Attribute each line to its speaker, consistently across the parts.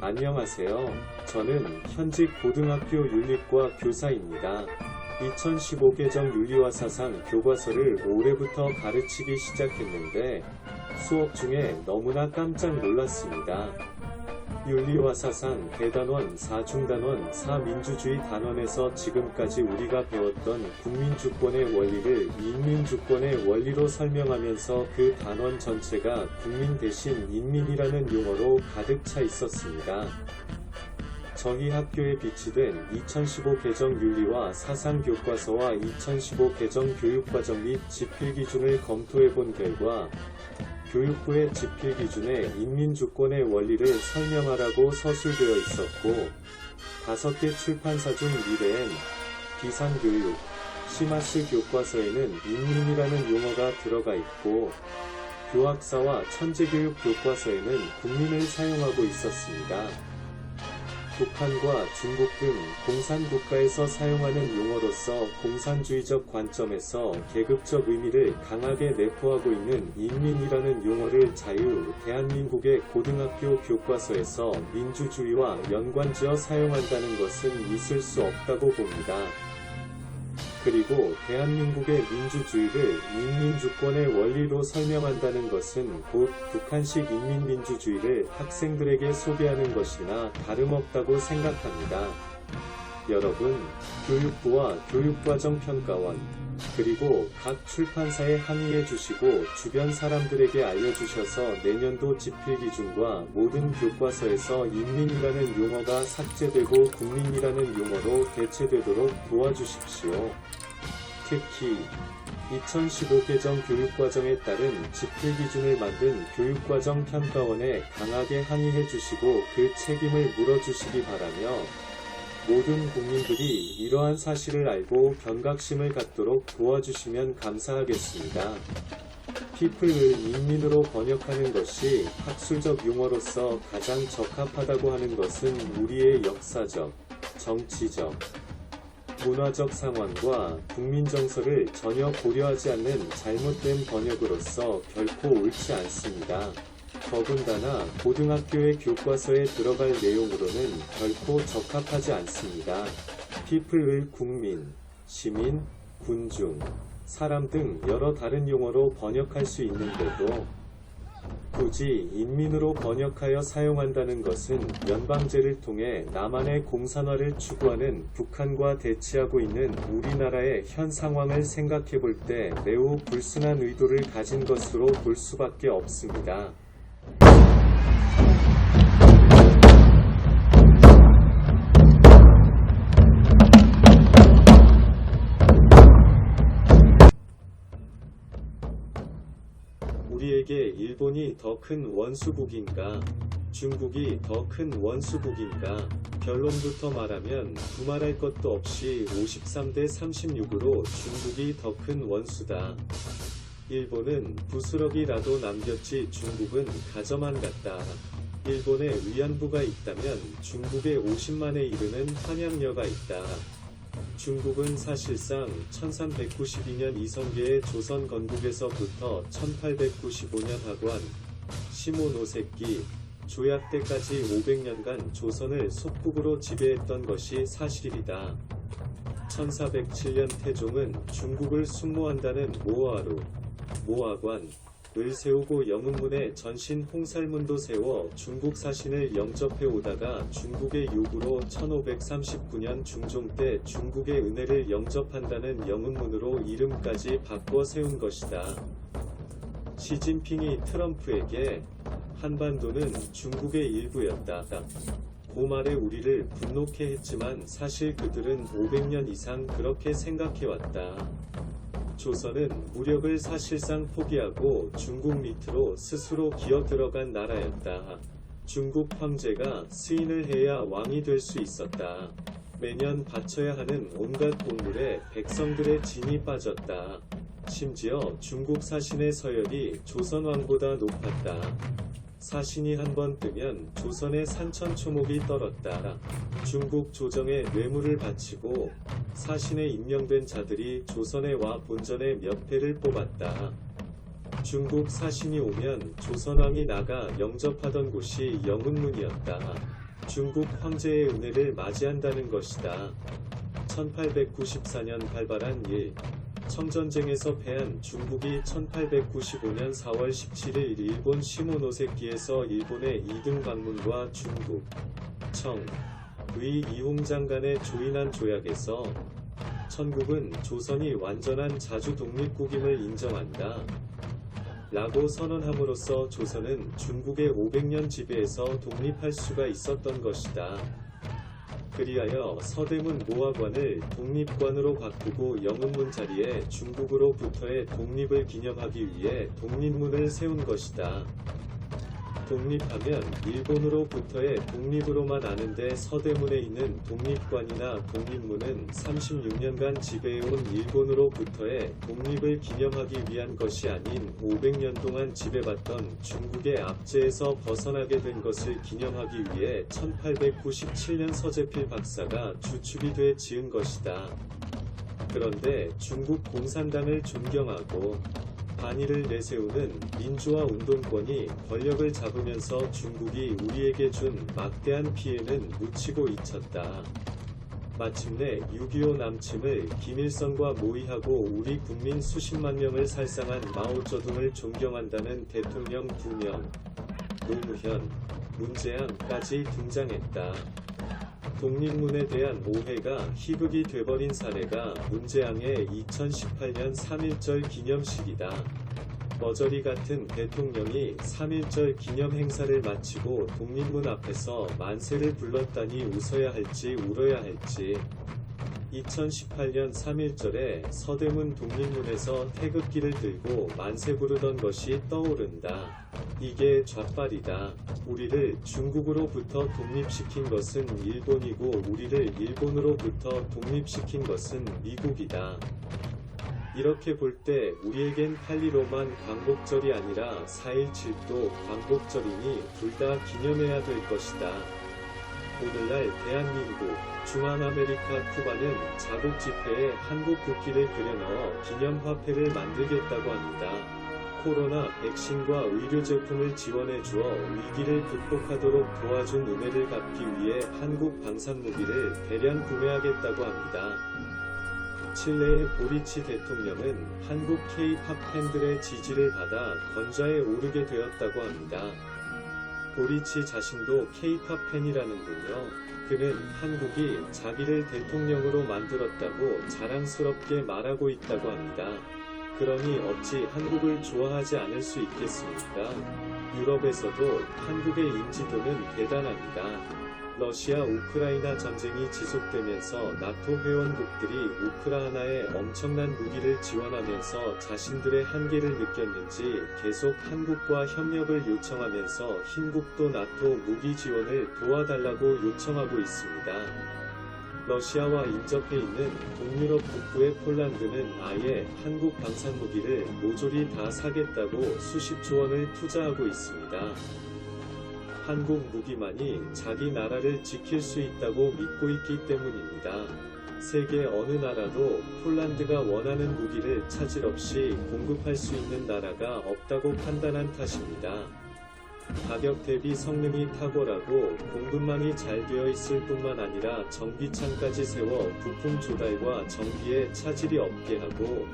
Speaker 1: 안녕하세요. 저는 현직 고등학교 윤리과 교사입니다. 2015 개정 윤리와 사상 교과서를 올해부터 가르치기 시작했는데 수업 중에 너무나 깜짝 놀랐습니다. 윤리와 사상 대단원 4중단원 4민주주의 단원에서 지금까지 우리가 배웠던 국민주권의 원리를 인민주권의 원리로 설명하면서 그 단원 전체가 국민 대신 인민이라는 용어로 가득 차 있었습니다. 저희 학교에 비치된 2015 개정 윤리와 사상 교과서와 2015 개정 교육과정 및 지필기준을 검토해본 결과 교육부의 지필기준에 인민주권의 원리를 설명하라고 서술되어 있었고 5개 출판사 중 미래엔 비상교육, 시마스 교과서에는 인민이라는 용어가 들어가 있고 교학사와 천재교육 교과서에는 국민을 사용하고 있었습니다. 북한과 중국 등 공산국가에서 사용하는 용어로서 공산주의적 관점에서 계급적 의미를 강하게 내포하고 있는 인민이라는 용어를 대한민국의 고등학교 교과서에서 민주주의와 연관지어 사용한다는 것은 있을 수 없다고 봅니다. 그리고 대한민국의 민주주의를 인민주권의 원리로 설명한다는 것은 곧 북한식 인민민주주의를 학생들에게 소개하는 것이나 다름없다고 생각합니다. 여러분, 교육부와 교육과정평가원, 그리고 각 출판사에 항의해 주시고 주변 사람들에게 알려주셔서 내년도 지필기준과 모든 교과서에서 인민이라는 용어가 삭제되고 국민이라는 용어로 대체되도록 도와주십시오. 특히 2015 개정 교육과정에 따른 지필기준을 만든 교육과정평가원에 강하게 항의해 주시고 그 책임을 물어주시기 바라며 모든 국민들이 이러한 사실을 알고 경각심을 갖도록 도와주시면 감사하겠습니다. people을 인민으로 번역하는 것이 학술적 용어로서 가장 적합하다고 하는 것은 우리의 역사적, 정치적, 문화적 상황과 국민 정서를 전혀 고려하지 않는 잘못된 번역으로서 결코 옳지 않습니다. 더군다나 고등학교의 교과서에 들어갈 내용으로는 결코 적합하지 않습니다. people을 국민, 시민, 군중, 사람 등 여러 다른 용어로 번역할 수 있는데도 굳이 인민으로 번역하여 사용한다는 것은 연방제를 통해 남한의 공산화를 추구하는 북한과 대치하고 있는 우리나라의 현 상황을 생각해 볼 때 매우 불순한 의도를 가진 것으로 볼 수밖에 없습니다. 우리에게 일본이 더 큰 원수국인가? 중국이 더 큰 원수국인가? 결론부터 말하면 두말할 것도 없이 53대 36으로 중국이 더 큰 원수다. 일본은 부스러기라도 남겼지 중국은 가져만 갔다. 일본에 위안부가 있다면 중국에 50만에 이르는 환양녀가 있다. 중국은 사실상 1392년 이성계의 조선 건국에서부터 1895년 학원, 시모노세키, 조약 때까지 500년간 조선을 속국으로 지배했던 것이 사실이다. 1407년 태종은 중국을 숙모한다는 모하루, 모하관을 세우고 영흥문에 전신 홍살문도 세워 중국 사신을 영접해 오다가 중국의 요구로 1539년 중종 때 중국의 은혜를 영접한다는 영흥문으로 이름까지 바꿔 세운 것이다. 시진핑이 트럼프에게 한반도는 중국의 일부였다. 그 말에 우리를 분노케 했지만 사실 그들은 500년 이상 그렇게 생각해왔다. 조선은 무력을 사실상 포기하고 중국 밑으로 스스로 기어 들어간 나라였다. 중국 황제가 스인을 해야 왕이 될 수 있었다. 매년 바쳐야 하는 온갖 공물에 백성들의 진이 빠졌다. 심지어 중국 사신의 서열이 조선 왕보다 높았다. 사신이 한번 뜨면 조선의 산천초목이 떨었다. 중국 조정에 뇌물을 바치고 사신에 임명된 자들이 조선에 와 본전에 몇 패를 뽑았다. 중국 사신이 오면 조선왕이 나가 영접하던 곳이 영흥문이었다. 중국 황제의 은혜를 맞이한다는 것이다. 1894년 발발한 청전쟁에서 패한 중국이 1895년 4월 17일 일본 시모노세키에서 일본의 2등 방문과 중국, 의 이홍장 간의 조인한 조약에서 천국은 조선이 완전한 자주 독립국임을 인정한다. 라고 선언함으로써 조선은 중국의 500년 지배에서 독립할 수가 있었던 것이다. 그리하여 서대문 모화관을 독립관으로 바꾸고 영흥문 자리에 중국으로부터의 독립을 기념하기 위해 독립문을 세운 것이다. 독립하면 일본으로부터의 독립으로만 아는데 서대문에 있는 독립관이나 독립문은 36년간 지배해온 일본으로부터의 독립을 기념하기 위한 것이 아닌 500년 동안 지배받던 중국의 압제에서 벗어나게 된 것을 기념하기 위해 1897년 서재필 박사가 주축이 돼 지은 것이다. 그런데 중국 공산당을 존경하고 반의를 내세우는 민주화 운동권이 권력을 잡으면서 중국이 우리에게 준 막대한 피해는 묻히고 잊혔다. 마침내 6.25 남침을 김일성과 모의하고 우리 국민 수십만 명을 살상한 마오쩌둥을 존경한다는 대통령 2명, 노무현, 문재양까지 등장했다. 독립문에 대한 오해가 희극이 돼버린 사례가 문재양의 2018년 3.1절 기념식이다. 머저리 같은 대통령이 3.1절 기념 행사를 마치고 독립문 앞에서 만세를 불렀다니 웃어야 할지 울어야 할지. 2018년 3.1절에 서대문 독립문에서 태극기를 들고 만세 부르던 것이 떠오른다. 이게 좌빨이다. 우리를 중국으로부터 독립시킨 것은 일본이고 우리를 일본으로부터 독립시킨 것은 미국이다. 이렇게 볼 때 우리에겐 8.15만 광복절이 아니라 4.17도 광복절이니 둘 다 기념해야 될 것이다. 오늘날 대한민국, 중앙아메리카 쿠바는 자국 지폐에 한국 국기를 그려넣어 기념화폐를 만들겠다고 합니다. 코로나 백신과 의료제품을 지원해 주어 위기를 극복하도록 도와준 은혜를 갚기 위해 한국 방산무기를 대량 구매하겠다고 합니다. 칠레의 보리치 대통령은 한국 K-팝 팬들의 지지를 받아 건좌에 오르게 되었다고 합니다. 보리치 자신도 K-팝 팬이라는군요. 그는 한국이 자기를 대통령으로 만들었다고 자랑스럽게 말하고 있다고 합니다. 그러니 어찌 한국을 좋아하지 않을 수 있겠습니까? 유럽에서도 한국의 인지도는 대단합니다. 러시아 우크라이나 전쟁이 지속되면서 나토 회원국들이 우크라이나에 엄청난 무기를 지원하면서 자신들의 한계를 느꼈는지 계속 한국과 협력을 요청하면서 흰국도 나토 무기 지원을 도와달라고 요청하고 있습니다. 러시아와 인접해 있는 동유럽 북부의 폴란드는 아예 한국 방산무기를 모조리 다 사겠다고 수십조 원을 투자하고 있습니다. 한국 무기만이 자기 나라를 지킬 수 있다고 믿고 있기 때문입니다. 세계 어느 나라도 폴란드가 원하는 무기를 차질 없이 공급할 수 있는 나라가 없다고 판단한 탓입니다. 가격 대비 성능이 탁월하고 공급망이 잘 되어 있을 뿐만 아니라 전기창까지 세워 부품 조달과 전기에 차질이 없게 하고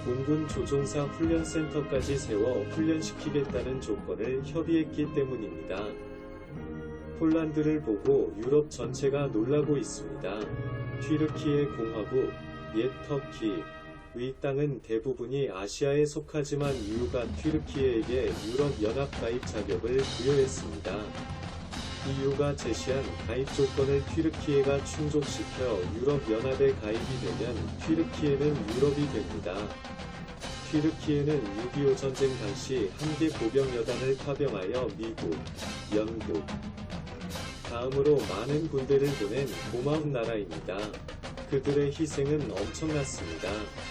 Speaker 1: 공군 조종사 훈련센터까지 세워 훈련시키겠다는 조건을 협의했기 때문입니다. 폴란드를 보고 유럽 전체가 놀라고 있습니다. 튀르키예 공화국, 옛 터키의 땅은 대부분이 아시아에 속하지만 EU가 튀르키예에게 유럽연합 가입 자격을 부여했습니다. EU가 제시한 가입 조건을 튀르키예가 충족시켜 유럽연합에 가입이 되면 튀르키예는 유럽이 됩니다. 튀르키예는 6.25 전쟁 당시 한개 보병여단을 파병하여 미국, 영국, 다음으로 많은 군대를 보낸 고마운 나라입니다. 그들의 희생은 엄청났습니다.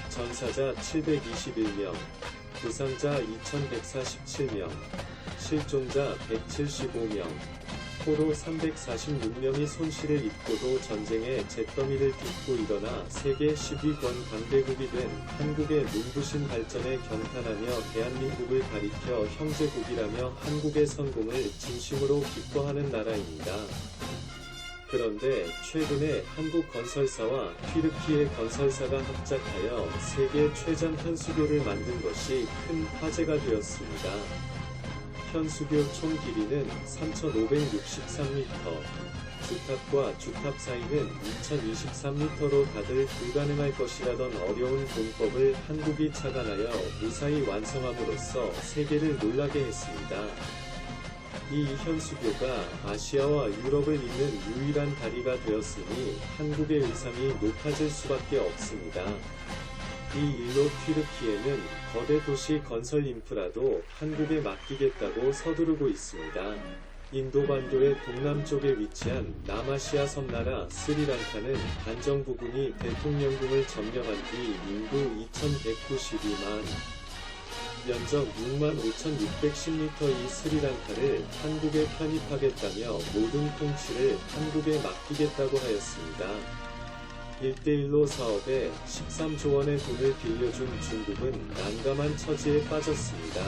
Speaker 1: 전사자 721명, 부상자 2147명, 실종자 175명, 포로 346명이 손실을 입고도 전쟁의 잿더미를 딛고 일어나 세계 10위권 강대국이 된 한국의 눈부신 발전에 경탄하며 대한민국을 가리켜 형제국이라며 한국의 성공을 진심으로 기뻐하는 나라입니다. 그런데 최근에 한국 건설사와 튀르키예 건설사가 합작하여 세계 최장 현수교를 만든 것이 큰 화제가 되었습니다. 현수교 총 길이는 3,563m, 주탑과 주탑 사이는 2,023m로 다들 불가능할 것이라던 어려운 공법을 한국이 착안하여 무사히 완성함으로써 세계를 놀라게 했습니다. 이 현수교가 아시아와 유럽을 잇는 유일한 다리가 되었으니 한국의 위상이 높아질 수밖에 없습니다. 이 일로 튀르키예는 거대 도시 건설 인프라도 한국에 맡기겠다고 서두르고 있습니다. 인도반도의 동남쪽에 위치한 남아시아 섬나라 스리랑카는 반정부군이 대통령궁을 점령한 뒤 인구 2,192만, 면적 65,610m 이 스리랑카를 한국에 편입하겠다며 모든 통치를 한국에 맡기겠다고 하였습니다. 1대1로 사업에 13조 원의 돈을 빌려준 중국은 난감한 처지에 빠졌습니다.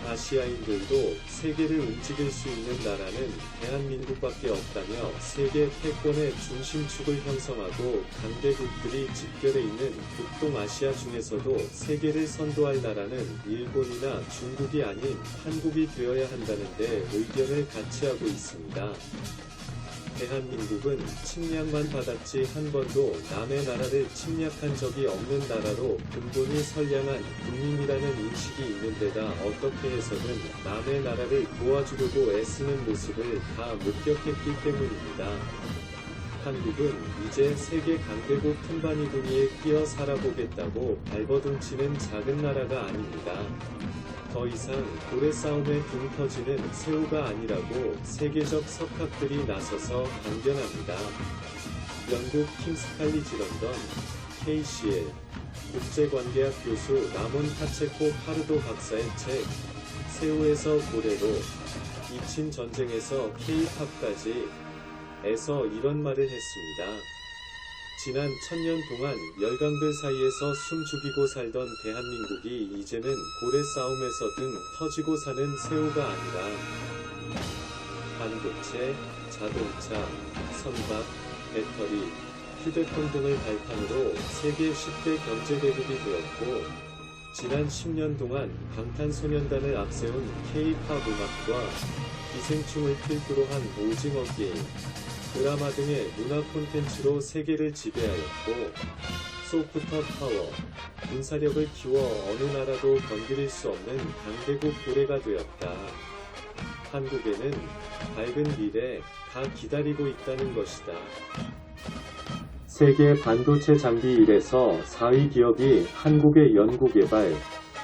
Speaker 1: 아시아인들도 세계를 움직일 수 있는 나라는 대한민국밖에 없다며 세계 패권의 중심축을 형성하고 강대국들이 집결해 있는 북동아시아 중에서도 세계를 선도할 나라는 일본이나 중국이 아닌 한국이 되어야 한다는데 의견을 같이 하고 있습니다. 대한민국은 침략만 받았지 한 번도 남의 나라를 침략한 적이 없는 나라로 근본이 선량한 국민이라는 인식이 있는 데다 어떻게 해서든 남의 나라를 도와주려고 애쓰는 모습을 다 목격했기 때문입니다. 한국은 이제 세계 강대국 틈바니구니에 끼어 살아보겠다고 발버둥치는 작은 나라가 아닙니다. 더 이상 고래 싸움에 등 터지는 새우가 아니라고 세계적 석학들이 나서서 강변합니다. 영국 킹스 칼리지 런던 KCL 국제관계학 교수 라몬 파체코 파르도 박사의 책 새우에서 고래로 이친 전쟁에서 K-팝까지 에서 이런 말을 했습니다. 지난 1000년 동안 열강들 사이에서 숨 죽이고 살던 대한민국이 이제는 고래 싸움에서 등 터지고 사는 새우가 아니라 반도체, 자동차, 선박, 배터리, 휴대폰 등을 발판으로 세계 10대 경제대국이 되었고 지난 10년 동안 방탄소년단을 앞세운 K-팝 음악과 기생충을 필두로 한 오징어 게임, 드라마 등의 문화 콘텐츠로 세계를 지배하였고 소프트 파워, 군사력을 키워 어느 나라도 건드릴 수 없는 강대국 고래가 되었다. 한국에는 밝은 미래가 기다리고 있다는 것이다. 세계 반도체 장비 1에서 4위 기업이 한국의 연구개발,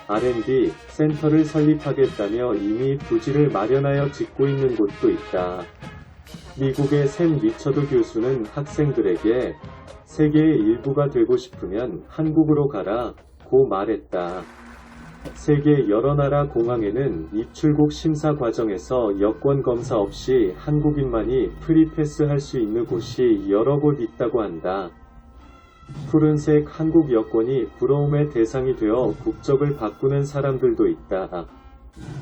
Speaker 1: R&D 센터를 설립하겠다며 이미 부지를 마련하여 짓고 있는 곳도 있다. 미국의 샘 리처드 교수는 학생들에게 세계의 일부가 되고 싶으면 한국으로 가라 고 말했다. 세계 여러 나라 공항에는 입출국 심사 과정에서 여권 검사 없이 한국인만이 프리패스할 수 있는 곳이 여러 곳 있다고 한다. 푸른색 한국 여권이 부러움의 대상이 되어 국적을 바꾸는 사람들도 있다.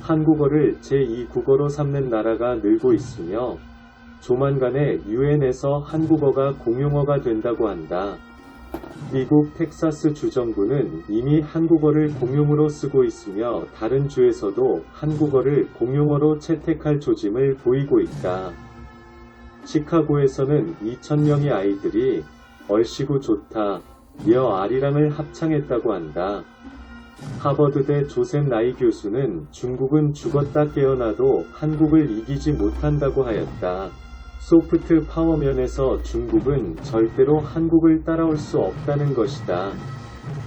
Speaker 1: 한국어를 제2국어로 삼는 나라가 늘고 있으며 조만간에 유엔에서 한국어가 공용어가 된다고 한다. 미국 텍사스 주정부는 이미 한국어를 공용으로 쓰고 있으며 다른 주에서도 한국어를 공용어로 채택할 조짐을 보이고 있다. 시카고에서는 2,000명의 아이들이 얼씨구 좋다 며 아리랑을 합창했다고 한다. 하버드대 조셉 나이 교수는 중국은 죽었다 깨어나도 한국을 이기지 못한다고 하였다. 소프트 파워 면에서 중국은 절대로 한국을 따라올 수 없다는 것이다.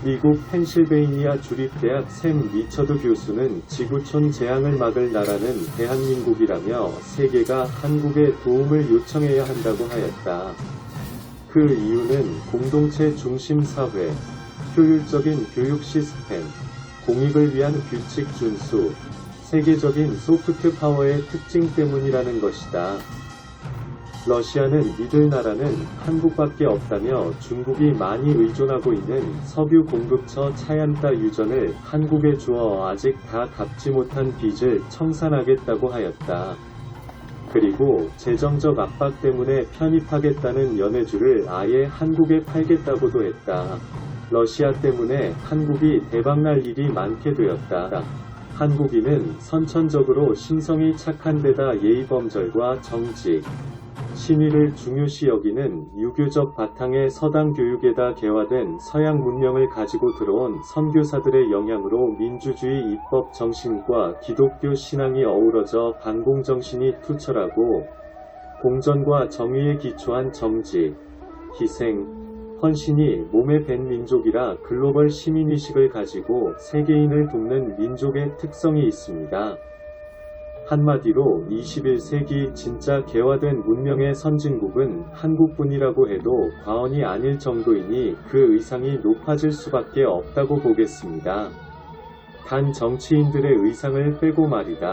Speaker 1: 미국 펜실베이니아 주립대학 샘 리처드 교수는 지구촌 재앙을 막을 나라는 대한민국이라며 세계가 한국에 도움을 요청해야 한다고 하였다. 그 이유는 공동체 중심 사회, 효율적인 교육 시스템, 공익을 위한 규칙 준수, 세계적인 소프트 파워의 특징 때문이라는 것이다. 러시아는 믿을 나라는 한국밖에 없다며 중국이 많이 의존하고 있는 석유 공급처 차얀따 유전을 한국에 주어 아직 다 갚지 못한 빚을 청산하겠다고 하였다. 그리고 재정적 압박 때문에 편입하겠다는 연해주를 아예 한국에 팔겠다고도 했다. 러시아 때문에 한국이 대박날 일이 많게 되었다. 한국인은 선천적으로 신성이 착한 데다 예의범절과 정직, 신의를 중요시 여기는 유교적 바탕의 서당 교육에다 개화된 서양 문명을 가지고 들어온 선교사들의 영향으로 민주주의 입법 정신과 기독교 신앙이 어우러져 반공정신이 투철하고 공전과 정의에 기초한 정직, 희생, 헌신이 몸에 밴 민족이라 글로벌 시민의식을 가지고 세계인을 돕는 민족의 특성이 있습니다. 한마디로 21세기 진짜 개화된 문명의 선진국은 한국뿐이라고 해도 과언이 아닐 정도이니 그 의상이 높아질 수밖에 없다고 보겠습니다. 단 정치인들의 의상을 빼고 말이다.